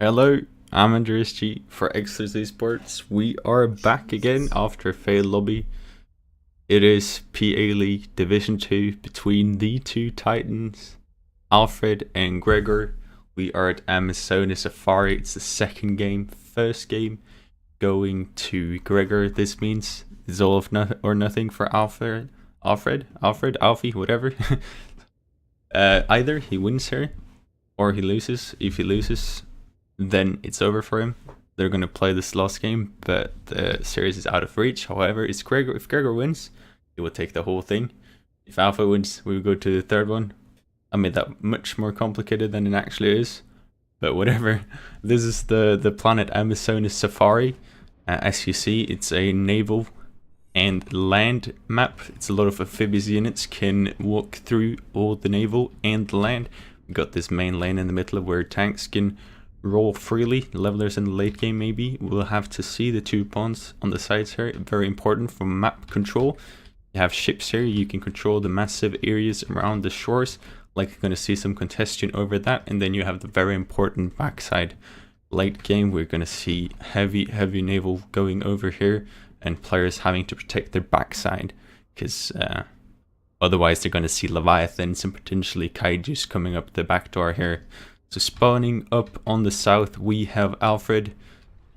Hello, I'm AndreasG for eSports. We are back again after a failed lobby. It is PA League Division 2 between the two titans, Alfred and Gregor. We are at Amazon Safari. It's the second game. First game going to Gregor. This means it's all or nothing for Alfred, Alfy, whatever. Either he wins here or he loses. If he loses, then it's over for him. They're going to play this last game, but the series is out of reach. However, if Gregor wins, he will take the whole thing. If Alpha wins, we will go to the third one. I made that much more complicated than it actually is, but whatever. This is the planet Amazonas Safari. As you see, it's a naval and land map. It's a lot of amphibious units can walk through all the naval and land. We got this main lane in the middle of where tanks can roll freely. Levelers in the late game maybe. We'll have to see the two pawns on the sides here. Very important for map control. You have ships here. You can control the massive areas around the shores. Like you're going to see some congestion over that. And then you have the very important backside. Late game we're going to see heavy naval going over here. And players having to protect their backside. Because otherwise they're going to see Leviathans and potentially Kaijus coming up the back door here. So spawning up on the south, we have Alfred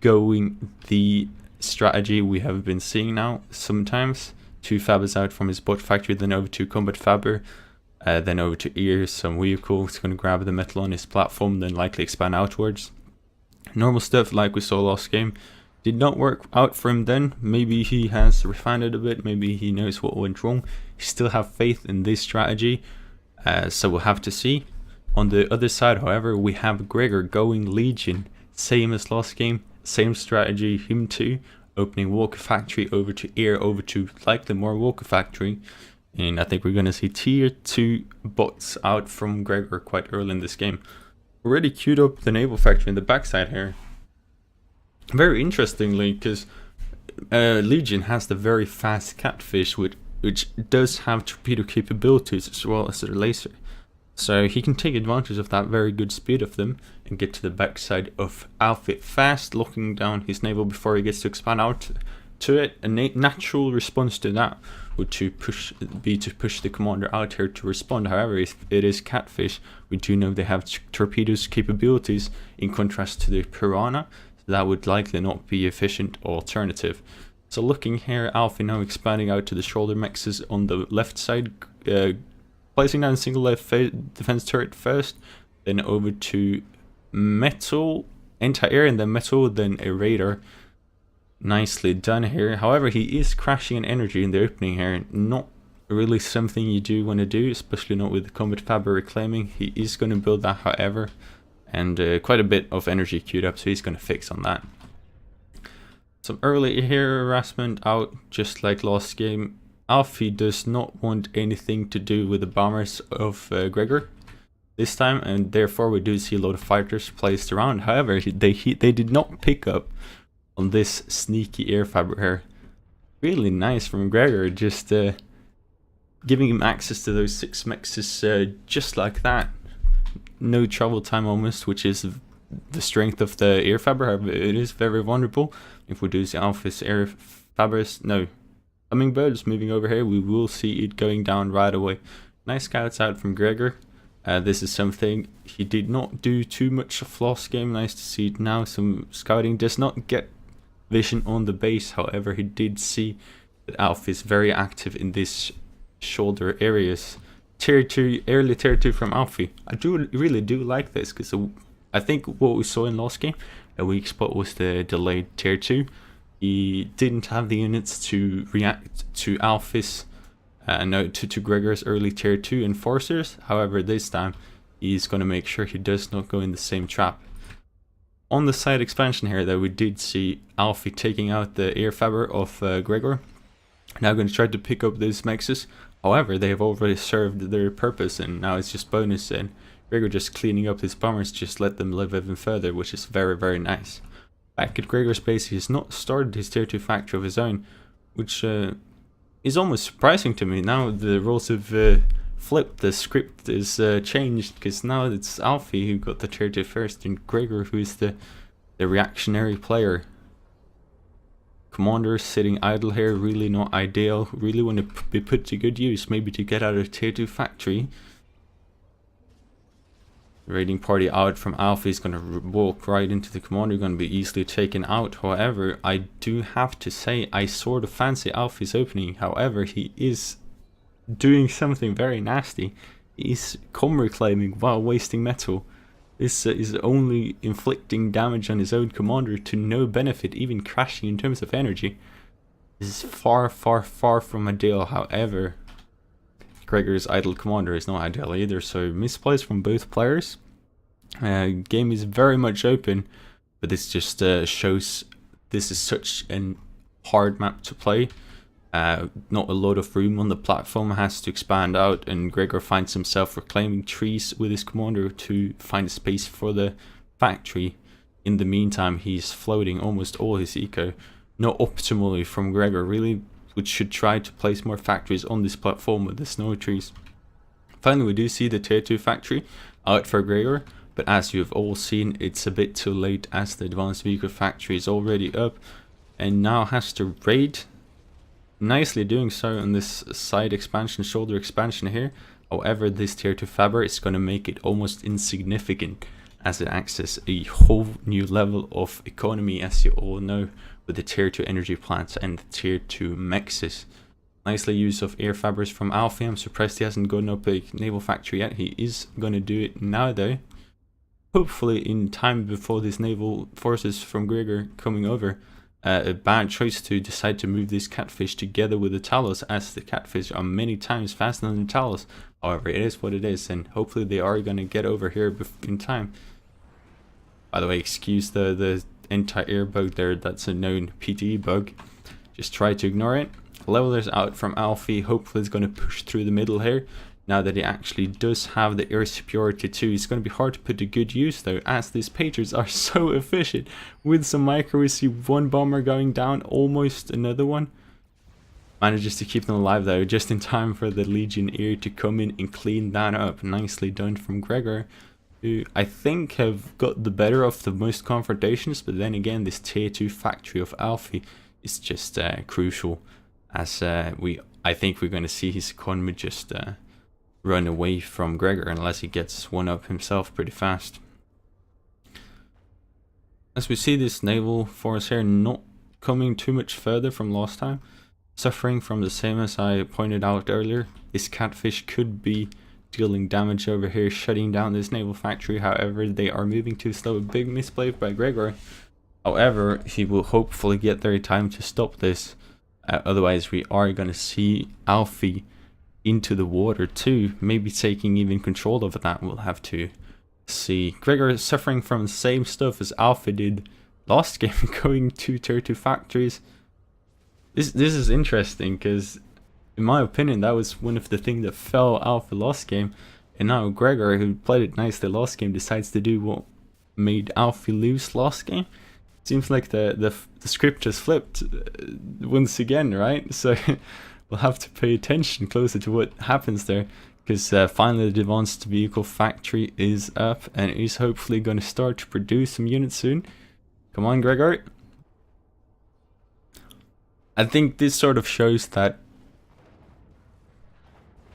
going the strategy we have been seeing now sometimes. 2 fabbers out from his bot factory, then over to combat fabber, then over to ears, some vehicle. He's going to grab the metal on his platform, then likely expand outwards. Normal stuff like we saw last game. Did not work out for him then. Maybe he has refined it a bit, maybe he knows what went wrong. He still have faith in this strategy, so we'll have to see. On the other side, however, we have Gregor going Legion. Same as last game, same strategy, him too. Opening Walker Factory over to Air, over to likely more Walker Factory. And I think we're going to see tier 2 bots out from Gregor quite early in this game. Already queued up the Naval Factory in the backside here. Very interestingly, because Legion has the very fast Catfish, which does have torpedo capabilities as well as their laser. So he can take advantage of that very good speed of them and get to the backside of Alfy fast, locking down his naval before he gets to expand out to it. A natural response to that would be to push the commander out here to respond. However, if it is Catfish, we do know they have torpedoes capabilities in contrast to the Piranha, so that would likely not be efficient alternative. So looking here, Alfy now expanding out to the shoulder mexes on the left side, placing down a single left defense turret first, then over to metal, anti-air, and then metal, then a radar. Nicely done here. However, he is crashing an energy in the opening here. Not really something you do want to do, especially not with the combat fabber reclaiming. He is going to build that, however, and quite a bit of energy queued up, so he's going to fix on that. Some early here harassment out, just like last game. Alfy does not want anything to do with the bombers of Gregor this time, and therefore we do see a lot of fighters placed around. However, they did not pick up on this sneaky air fabber here. Really nice from Gregor, just giving him access to those 6 mexes just like that. No travel time almost, which is the strength of the air fabber. However, it is very vulnerable. If we do see Alpha's air fabbers, no. Hummingbirds moving over here, we will see it going down right away. Nice scouts out from Gregor. This is something he did not do too much of last game. Nice to see it now. Some scouting, does not get vision on the base. However, he did see that Alpha is very active in these shoulder areas. Tier 2, early tier 2 from Alfy. I really do like this, because I think what we saw in last game, a weak spot was the delayed tier 2. He didn't have the units to react to Alpha's, to Gregor's early tier 2 enforcers. However, this time he's going to make sure he does not go in the same trap. On the side expansion here, though, we did see Alfy taking out the air fabber of Gregor. Now going to try to pick up these mexes. However, they have already served their purpose, and now it's just bonus, and Gregor just cleaning up his bombers, just let them live even further, which is very nice. Back at Gregor's base, he has not started his tier 2 factory of his own, which is almost surprising to me. Now the roles have flipped. The script is changed, because now it's Alfy who got the tier 2 first, and Grzegor who is the reactionary player. Commander sitting idle here, really not ideal. Really want to be put to good use, maybe to get out of tier 2 factory. Raiding party out from Alfy is going to walk right into the commander, going to be easily taken out. However, I do have to say I sort of fancy Alfy's opening. However, he is doing something very nasty. He's reclaiming while wasting metal. This is only inflicting damage on his own commander to no benefit, even crashing in terms of energy. This is far, far, far from ideal. However, Grzegor's idle commander is not ideal either, so misplays from both players. Game is very much open, but this just shows this is such a hard map to play. Not a lot of room on the platform, has to expand out, and Grzegor finds himself reclaiming trees with his commander to find space for the factory. In the meantime, he's floating almost all his eco, not optimally from Grzegor, really, which should try to place more factories on this platform with the snow trees. Finally, we do see the tier 2 factory out for Grzegor, but as you have all seen, it's a bit too late, as the advanced vehicle factory is already up and now has to raid. Nicely doing so on this side expansion, shoulder expansion here. However, this tier 2 fabric is going to make it almost insignificant, as it accesses a whole new level of economy, as you all know, with the tier 2 energy plants and the tier 2 mexes. Nicely use of air fabrics from Alfy. I'm surprised he hasn't gotten up a naval factory yet. He is going to do it now though. Hopefully in time before these naval forces from Grzegor coming over. A bad choice to decide to move this catfish together with the Talos, as the catfish are many times faster than the Talos. However, it is what it is, and hopefully they are going to get over here in time. By the way, excuse the anti-air bug there, that's a known PTE bug. Just try to ignore it. Levelers out from Alfy, hopefully it's going to push through the middle here. Now that he actually does have the air superiority too, it's going to be hard to put to good use though, as these pagers are so efficient. With some micro, we see one bomber going down, almost another one. Manages to keep them alive though, just in time for the Legion Ear to come in and clean that up. Nicely done from Grzegor, who I think have got the better of the most confrontations, but then again this tier 2 factory of Alfy is just crucial, as I think we're going to see his economy just run away from Grzegor unless he gets one up himself pretty fast. As we see this naval force here not coming too much further from last time, suffering from the same as I pointed out earlier. This catfish could be dealing damage over here, shutting down this naval factory. However, they are moving too slow. A big misplay by Grzegor. However, he will hopefully get there in time to stop this. Otherwise, we are going to see Alfy into the water too, maybe taking even control of that. We'll have to see. Grzegor is suffering from the same stuff as Alfy did last game, going to tier 2 factories. This is interesting, because in my opinion that was one of the things that fell Alfy last game, and now Grzegor, who played it nicely last game, decides to do what made Alfy lose last game. Seems like the script has flipped once again, right? So we'll have to pay attention closer to what happens there, because finally the advanced vehicle factory is up and is hopefully going to start to produce some units soon. Come on, Grzegor. I think this sort of shows that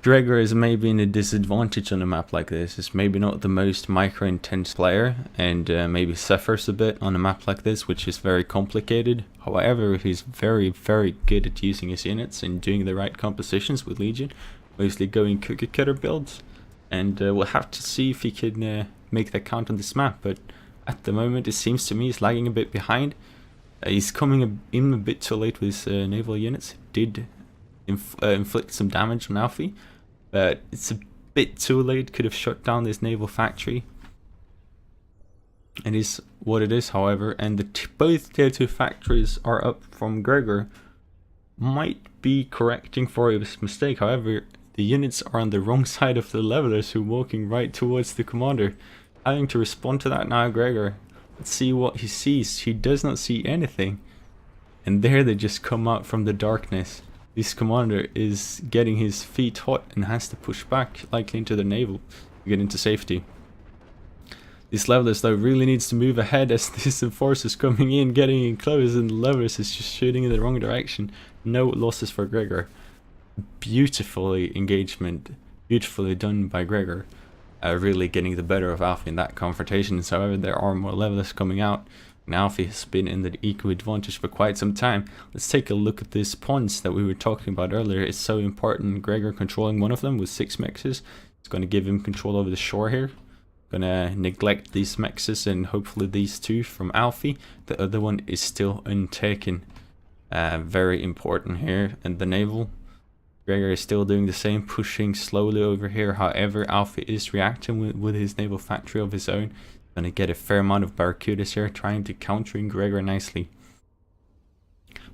Grzegor is maybe in a disadvantage on a map like this. Is maybe not the most micro-intense player, and maybe suffers a bit on a map like this, which is very complicated. However, he's very, very good at using his units and doing the right compositions with Legion, mostly going cookie cutter builds, and we'll have to see if he can make that count on this map. But at the moment, it seems to me he's lagging a bit behind. He's coming in a bit too late with his naval units. He did inflict some damage on Alfy, but it's a bit too late. Could have shut down this naval factory. It is what it is, however, and both tier 2 factories are up from Grzegor. Might be correcting for his mistake. However, the units are on the wrong side of the levelers, who are walking right towards the commander. Having to respond to that now, Grzegor. Let's see what he sees. He does not see anything. And there they just come out from the darkness. this commander is getting his feet hot and has to push back, likely into the naval, to get into safety. This levelers though really needs to move ahead as this enforcer is coming in, getting in close, and the levelers is just shooting in the wrong direction. No losses for Grzegor. Beautifully engagement, beautifully done by Grzegor. Really getting the better of Alfy in that confrontation. However, there are more levelers coming out, and Alfy has been in the eco advantage for quite some time. Let's take a look at these pawns that we were talking about earlier. It's so important. Grzegor controlling one of them with 6 mexes. It's going to give him control over the shore here. Gonna neglect these mexes and hopefully these 2 from Alfy. The other one is still untaken. Very important here. And the naval, Grzegor is still doing the same, pushing slowly over here. However, Alfy is reacting with his naval factory of his own. Gonna get a fair amount of barracudas here, trying to countering Grzegor nicely.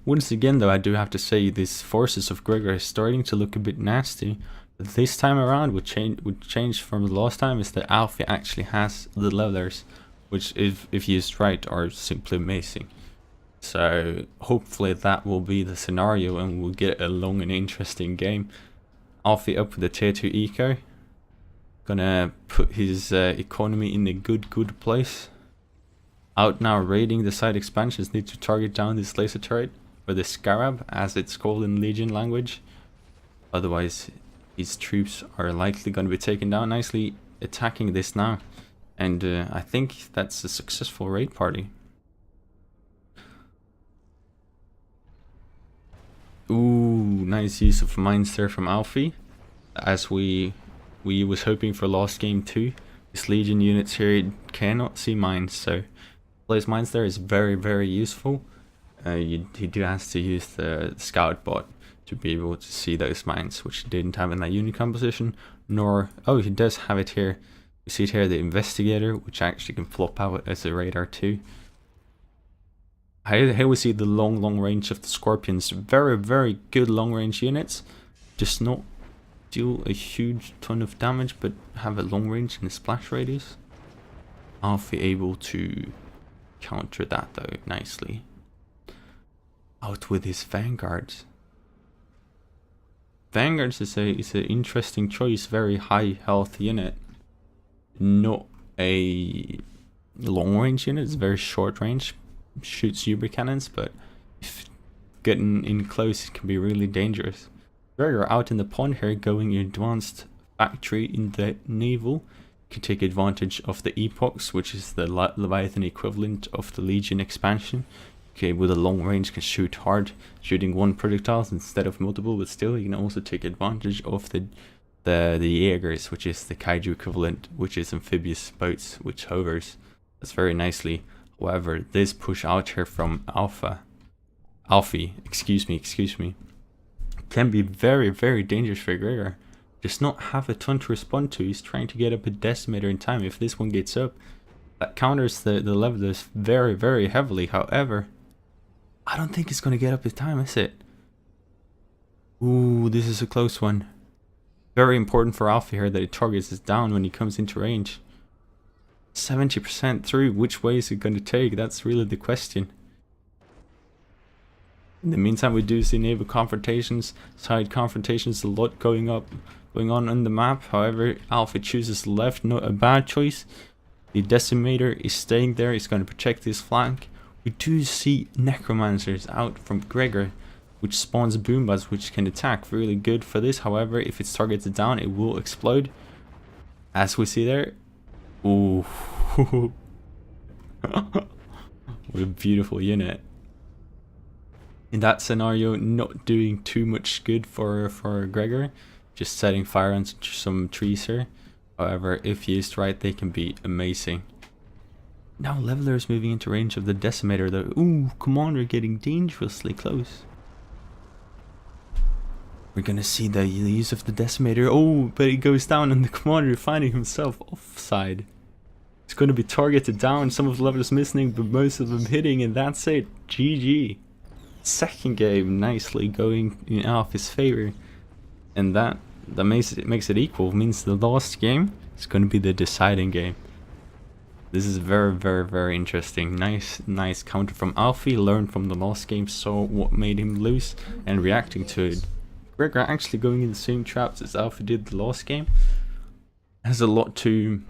Once again though, I do have to say these forces of Grzegor are starting to look a bit nasty. But this time around, what change from the last time is that Alfy actually has the levelers, which if used right are simply amazing. So hopefully that will be the scenario and we'll get a long and interesting game. Alfy up with the tier 2 eco. Gonna put his economy in a good place. Out now raiding the side expansions, need to target down this laser turret, or the scarab as it's called in Legion language. Otherwise his troops are likely going to be taken down. Nicely attacking this now, and I think that's a successful raid party. Ooh, nice use of mines there from Alfy, as we was hoping for last game too. This Legion units here cannot see mines, so place mines there is very useful. He do has to use the scout bot to be able to see those mines, which he didn't have in that unit composition. Nor, oh, he does have it here. You see it here, the investigator, which actually can flop out as a radar too. Here we see the long range of the scorpions. Very good long range units. Just not deal a huge ton of damage, but have a long range and a splash radius. Alfy able to counter that though nicely. Out with his vanguards. Vanguards is an interesting choice. Very high health unit. Not a long range unit. It's very short range. Shoots Uber cannons, but if getting in close it can be really dangerous. Grzegor out in the pond here, going advanced factory in the naval. Can take advantage of the epochs, which is the Leviathan equivalent of the Legion expansion. Okay, with a long range can shoot hard, shooting 1 projectile instead of multiple, but still you can also take advantage of the Jaegers, which is the kaiju equivalent, which is amphibious boats which hovers. That's very nicely. However, this push out here from Alfy, excuse me, can be very dangerous for Grzegor. Just not have a ton to respond to. He's trying to get up a decimator in time. If this one gets up, that counters the levelers very heavily. However, I don't think it's going to get up in time, is it? Ooh, this is a close one. Very important for Alfy here that he targets this down when he comes into range. 70% through. Which way is it going to take? That's really the question. In the meantime, we do see naval confrontations, side confrontations, a lot going on the map. However, Alfy chooses left, not a bad choice. The decimator is staying there. It's going to protect this flank. We do see necromancers out from Grzegor, which spawns boombas which can attack. Really good for this. However, if it's targeted down, it will explode, as we see there. Ooh. What a beautiful unit. In that scenario, not doing too much good for Grzegor. Just setting fire on some trees here. However, if used right, they can be amazing. Now Leveler is moving into range of the Decimator though. Ooh, Commander getting dangerously close. We're gonna see the use of the Decimator. Oh, but he goes down and the Commander finding himself offside. It's gonna be targeted down. Some of the Levelers missing, but most of them hitting, and that's it. GG. Second game nicely going in Alfy's favor. And that makes it equal. Means the last game is gonna be the deciding game. This is very interesting. Nice counter from Alfy. Learned from the last game, saw what made him lose, and reacting to it. Gregor actually going in the same traps as Alfy did the last game. Has a lot to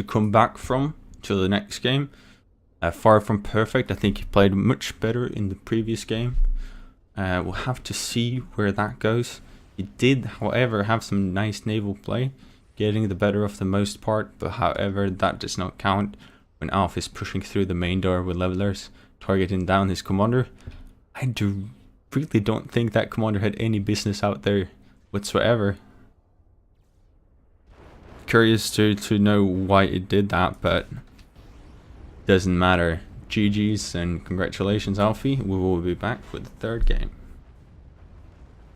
come back from to the next game. Far from perfect. I think he played much better in the previous game. We'll have to see where that goes. He did, however, have some nice naval play, getting the better of the most part, but however, that does not count when Alf is pushing through the main door with levelers, targeting down his commander. I really don't think that commander had any business out there whatsoever. Curious to know why it did that, but doesn't matter. GG's and congratulations, Alfy. We will be back with the third game.